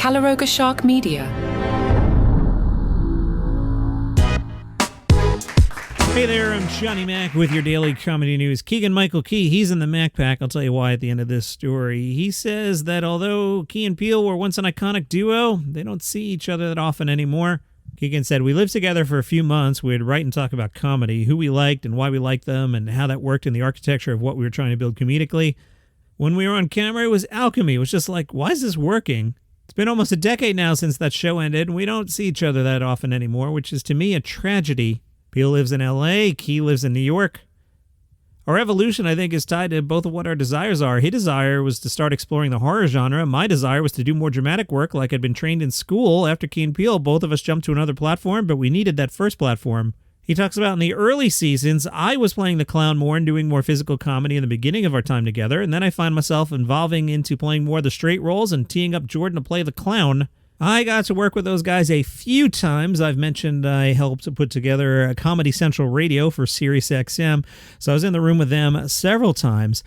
Calaroga Shark Media. Hey there, I'm Johnny Mac with your daily comedy news. Keegan-Michael Key, he's in the Mac Pack. I'll tell you why at the end of this story. He says that although Key and Peele were once an iconic duo, they don't see each other that often anymore. Keegan said, "We lived together for a few months. We'd write and talk about comedy, who we liked and why we liked them, and how that worked in the architecture of what we were trying to build comedically. When we were on camera, it was alchemy. It was just like, why is this working? It's been almost a decade now since that show ended, and we don't see each other that often anymore, which is to me a tragedy. Peele lives in L.A., Key lives in New York. Our evolution, I think, is tied to both of what our desires are. His desire was to start exploring the horror genre. My desire was to do more dramatic work like I'd been trained in school. After Key and Peele, both of us jumped to another platform, but we needed that first platform." He talks about in the early seasons, I was playing the clown more and doing more physical comedy in the beginning of our time together, and then I find myself evolving into playing more of the straight roles and teeing up Jordan to play the clown. I got to work with those guys a few times. I've mentioned I helped put together a Comedy Central Radio for SiriusXM, so I was in the room with them several times.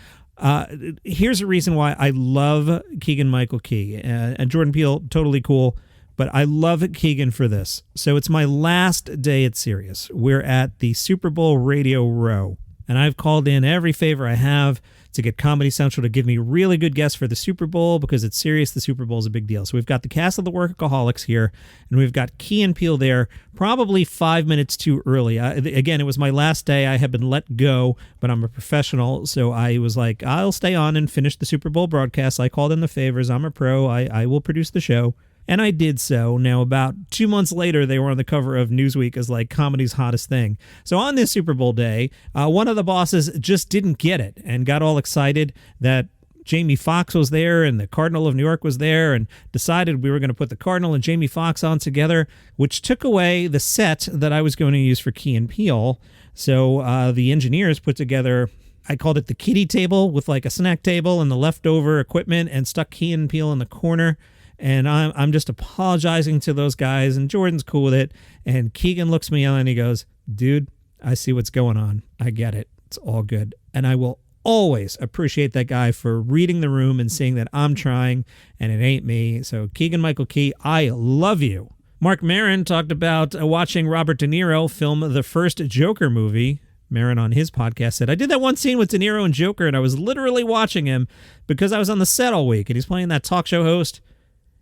Here's a reason why I love Keegan-Michael Key. And Jordan Peele, totally cool, but I love Keegan for this. So it's my last day at Sirius. We're at the Super Bowl Radio Row, and I've called in every favor I have to get Comedy Central to give me really good guests for the Super Bowl, because it's serious. The Super Bowl is a big deal. So we've got the cast of The Workaholics here, and we've got Key and Peele there probably 5 minutes too early. Again, it was my last day. I had been let go, but I'm a professional, so I was like, I'll stay on and finish the Super Bowl broadcast. I called in the favors. I'm a pro. I will produce the show. And I did so. Now, about 2 months later, they were on the cover of Newsweek as like comedy's hottest thing. So on this Super Bowl day, one of the bosses just didn't get it and got all excited that Jamie Foxx was there and the Cardinal of New York was there, and decided we were going to put the Cardinal and Jamie Foxx on together, which took away the set that I was going to use for Key and Peele. So the engineers put together, I called it the kiddie table, with like a snack table and the leftover equipment, and stuck Key and Peele in the corner. And I'm just apologizing to those guys, and Jordan's cool with it. And Keegan looks me on and he goes, "Dude, I see what's going on. I get it. It's all good." And I will always appreciate that guy for reading the room and seeing that I'm trying and it ain't me. So Keegan-Michael Key, I love you. Maron talked about watching Robert De Niro film the first Joker movie. Maron on his podcast said, "I did that one scene with De Niro and Joker, and I was literally watching him because I was on the set all week, and he's playing that talk show host.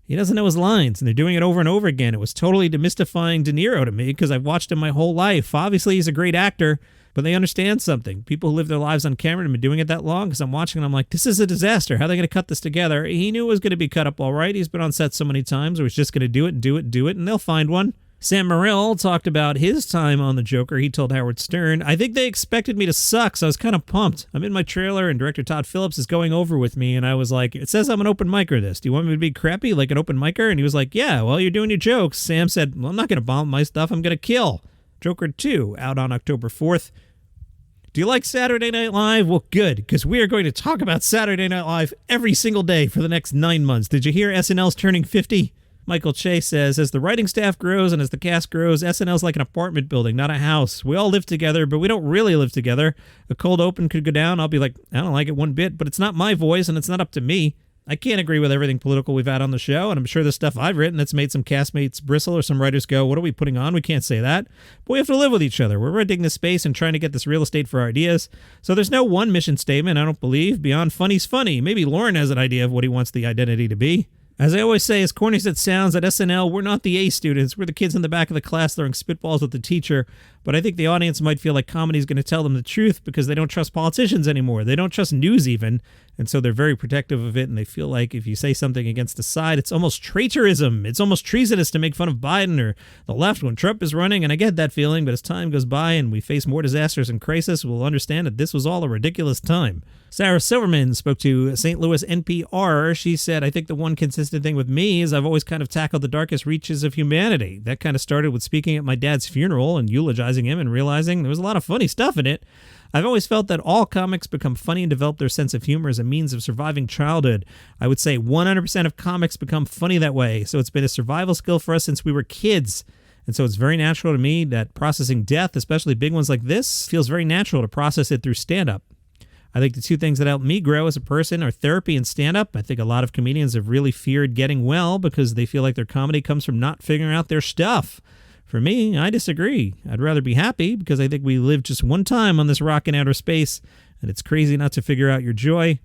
He doesn't know his lines, and they're doing it over and over again. It was totally demystifying De Niro to me because I've watched him my whole life. Obviously, he's a great actor, but they understand something. People who live their lives on camera have been doing it that long, because I'm watching and I'm like, this is a disaster. How are they going to cut this together?" He knew it was going to be cut up all right. He's been on set so many times where he's just going to do it and do it and do it, and they'll find one. Sam Murrell talked about his time on The Joker. He told Howard Stern, "I think they expected me to suck, so I was kind of pumped. I'm in my trailer, and director Todd Phillips is going over with me, and I was like, it says I'm an open micer this. Do you want me to be crappy like an open micer?" And he was like, "Yeah, well, you're doing your jokes." Sam said, "Well, I'm not going to bomb my stuff. I'm going to kill." Joker 2, out on October 4th. Do you like Saturday Night Live? Well, good, because we are going to talk about Saturday Night Live every single day for the next 9 months. Did you hear SNL's turning 50? Michael Che says, "As the writing staff grows and as the cast grows, SNL's like an apartment building, not a house. We all live together, but we don't really live together. A cold open could go down. I'll be like, I don't like it one bit, but it's not my voice and it's not up to me. I can't agree with everything political we've had on the show, and I'm sure the stuff I've written that's made some castmates bristle or some writers go, what are we putting on? We can't say that. But we have to live with each other. We're renting this space and trying to get this real estate for our ideas. So there's no one mission statement, I don't believe, beyond funny's funny. Maybe Lauren has an idea of what he wants the identity to be. As I always say, as corny as it sounds, at SNL, we're not the A students. We're the kids in the back of the class throwing spitballs at the teacher. But I think the audience might feel like comedy is going to tell them the truth because they don't trust politicians anymore. They don't trust news even. And so they're very protective of it. And they feel like if you say something against a side, it's almost traitorism. It's almost treasonous to make fun of Biden or the left when Trump is running. And I get that feeling. But as time goes by and we face more disasters and crisis, we'll understand that this was all a ridiculous time. Sarah Silverman spoke to St. Louis NPR. She said, "I think the one consistent thing with me is I've always kind of tackled the darkest reaches of humanity. That kind of started with speaking at my dad's funeral and eulogizing him and realizing there was a lot of funny stuff in it. I've always felt that all comics become funny and develop their sense of humor as a means of surviving childhood. I would say 100% of comics become funny that way. So it's been a survival skill for us since we were kids. And so it's very natural to me that processing death, especially big ones like this, feels very natural to process it through stand-up. I think the two things that helped me grow as a person are therapy and stand-up. I think a lot of comedians have really feared getting well because they feel like their comedy comes from not figuring out their stuff. For me, I disagree. I'd rather be happy because I think we live just one time on this rock in outer space, and it's crazy not to figure out your joy,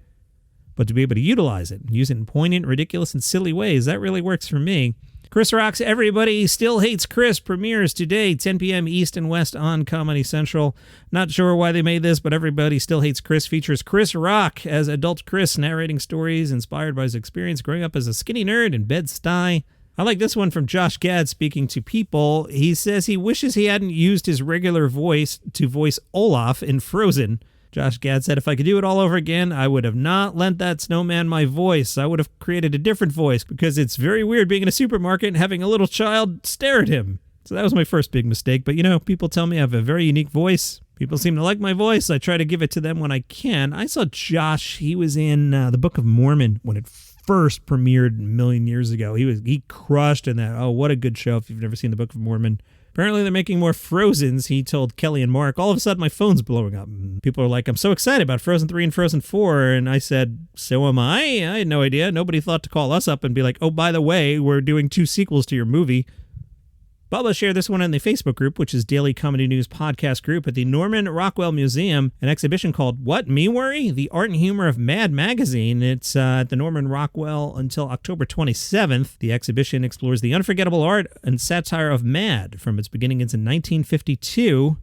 but to be able to utilize it, use it in poignant, ridiculous, and silly ways. That really works for me. Chris Rock's Everybody Still Hates Chris premieres today, 10 p.m. East and West on Comedy Central. Not sure why they made this, but Everybody Still Hates Chris features Chris Rock as adult Chris narrating stories inspired by his experience growing up as a skinny nerd in Bed-Stuy. I like this one from Josh Gad speaking to People. He says he wishes he hadn't used his regular voice to voice Olaf in Frozen. Josh Gad said, if I could do it all over again, I would have not lent that snowman my voice. I would have created a different voice because it's very weird being in a supermarket and having a little child stare at him. So that was my first big mistake. But, people tell me I have a very unique voice. People seem to like my voice. I try to give it to them when I can. I saw Josh. He was in the Book of Mormon when it first premiered a million years ago. He crushed in that. Oh, what a good show if you've never seen the Book of Mormon. Apparently they're making more Frozens, he told Kelly and Marc. All of a sudden my phone's blowing up. People are like, I'm so excited about Frozen 3 and Frozen 4. And I said, so am I? I had no idea. Nobody thought to call us up and be like, oh, by the way, we're doing 2 sequels to your movie. Bubba shared this one in the Facebook group, which is Daily Comedy News Podcast Group, at the Norman Rockwell Museum, an exhibition called What, Me Worry? The Art and Humor of Mad Magazine. It's at the Norman Rockwell until October 27th. The exhibition explores the unforgettable art and satire of Mad from its beginnings in 1952.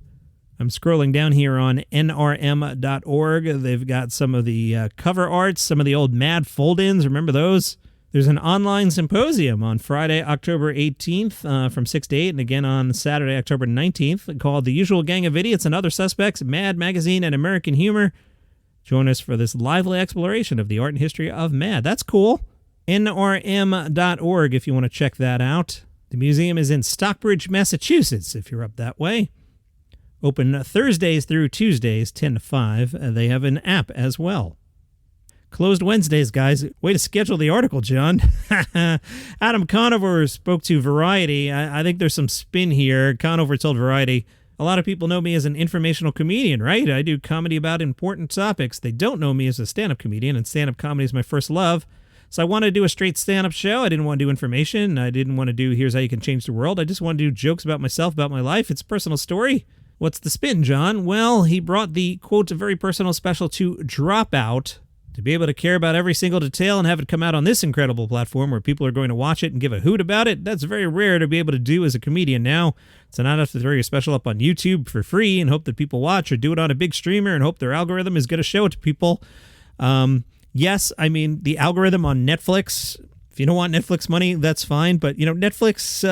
I'm scrolling down here on nrm.org. They've got some of the cover arts, some of the old Mad fold-ins. Remember those? There's an online symposium on Friday, October 18th from 6 to 8, and again on Saturday, October 19th, called The Usual Gang of Idiots and Other Suspects, Mad Magazine and American Humor. Join us for this lively exploration of the art and history of Mad. That's cool. nrm.org if you want to check that out. The museum is in Stockbridge, Massachusetts, if you're up that way. Open Thursdays through Tuesdays, 10 to 5. They have an app as well. Closed Wednesdays, guys. Way to schedule the article, John. Adam Conover spoke to Variety. I think there's some spin here. Conover told Variety, a lot of people know me as an informational comedian, right? I do comedy about important topics. They don't know me as a stand-up comedian, and stand-up comedy is my first love. So I wanted to do a straight stand-up show. I didn't want to do information. I didn't want to do here's how you can change the world. I just want to do jokes about myself, about my life. It's a personal story. What's the spin, John? Well, he brought the, quote, very personal special to Dropout. To be able to care about every single detail and have it come out on this incredible platform where people are going to watch it and give a hoot about it, that's very rare to be able to do as a comedian now. So not have to throw your special up on YouTube for free and hope that people watch, or do it on a big streamer and hope their algorithm is going to show it to people. Yes, I mean, the algorithm on Netflix, if you don't want Netflix money, that's fine. But, Netflix,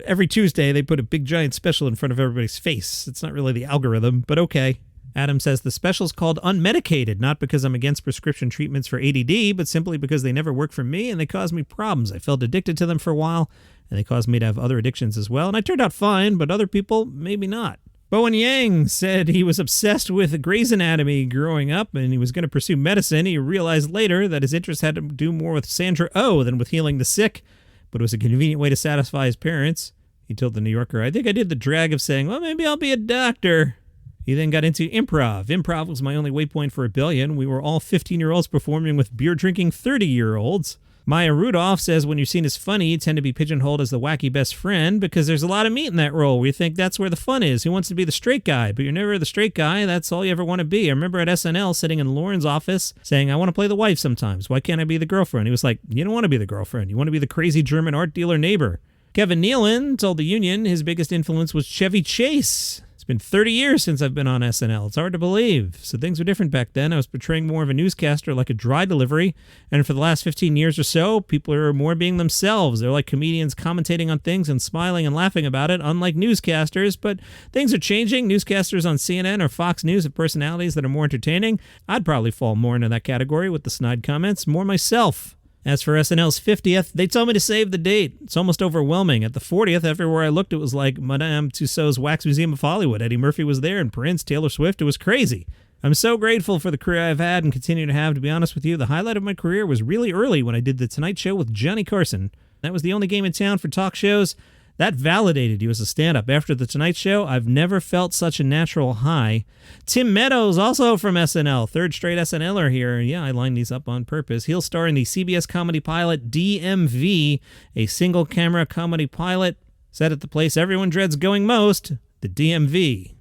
every Tuesday, they put a big giant special in front of everybody's face. It's not really the algorithm, but okay. Adam says the special's called Unmedicated, not because I'm against prescription treatments for ADD, but simply because they never work for me and they cause me problems. I felt addicted to them for a while, and they caused me to have other addictions as well. And I turned out fine, but other people, maybe not. Bowen Yang said he was obsessed with Grey's Anatomy growing up, and he was going to pursue medicine. He realized later that his interest had to do more with Sandra Oh than with healing the sick, but it was a convenient way to satisfy his parents. He told The New Yorker, I think I did the drag of saying, well, maybe I'll be a doctor. He then got into improv. Improv was my only waypoint for $1 billion. We were all 15-year-olds performing with beer-drinking 30-year-olds. Maya Rudolph says when you're seen as funny, you tend to be pigeonholed as the wacky best friend because there's a lot of meat in that role where you think that's where the fun is. Who wants to be the straight guy? But you're never the straight guy. That's all you ever want to be. I remember at SNL sitting in Lauren's office saying, I want to play the wife sometimes. Why can't I be the girlfriend? He was like, you don't want to be the girlfriend. You want to be the crazy German art dealer neighbor. Kevin Nealon told The Union his biggest influence was Chevy Chase. It's been 30 years since I've been on SNL. It's hard to believe. So things were different back then. I was portraying more of a newscaster like a dry delivery. And for the last 15 years or so, people are more being themselves. They're like comedians commentating on things and smiling and laughing about it, unlike newscasters. But things are changing. Newscasters on CNN or Fox News have personalities that are more entertaining. I'd probably fall more into that category with the snide comments. More myself. As for SNL's 50th, they told me to save the date. It's almost overwhelming. At the 40th, everywhere I looked, it was like Madame Tussauds Wax Museum of Hollywood. Eddie Murphy was there, and Prince, Taylor Swift. It was crazy. I'm so grateful for the career I've had and continue to have. To be honest with you, the highlight of my career was really early when I did The Tonight Show with Johnny Carson. That was the only game in town for talk shows. That validated you as a stand-up. After The Tonight Show, I've never felt such a natural high. Tim Meadows, also from SNL, third straight SNLer here. Yeah, I lined these up on purpose. He'll star in the CBS comedy pilot DMV, a single-camera comedy pilot set at the place everyone dreads going most, the DMV.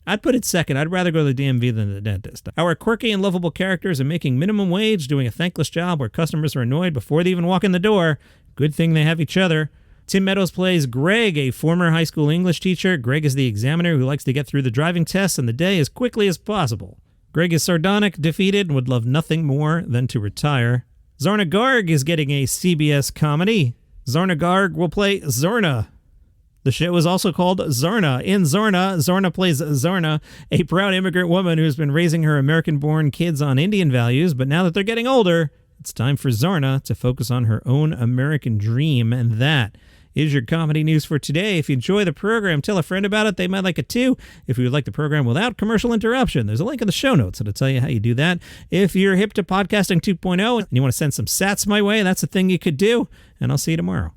I'd put it second. I'd rather go to the DMV than the dentist. Our quirky and lovable characters are making minimum wage, doing a thankless job where customers are annoyed before they even walk in the door. Good thing they have each other. Tim Meadows plays Greg, a former high school English teacher. Greg is the examiner who likes to get through the driving tests and the day as quickly as possible. Greg is sardonic, defeated, and would love nothing more than to retire. Zarna Garg is getting a CBS comedy. Zarna Garg will play Zorna. The show is also called Zarna. In Zarna, Zarna plays Zarna, a proud immigrant woman who's been raising her American-born kids on Indian values, but now that they're getting older, it's time for Zarna to focus on her own American dream, and that is your comedy news for today. If you enjoy the program, tell a friend about it. They might like it too. If you would like the program without commercial interruption, there's a link in the show notes that'll tell you how you do that. If you're hip to Podcasting 2.0 and you want to send some sats my way, that's a thing you could do, and I'll see you tomorrow.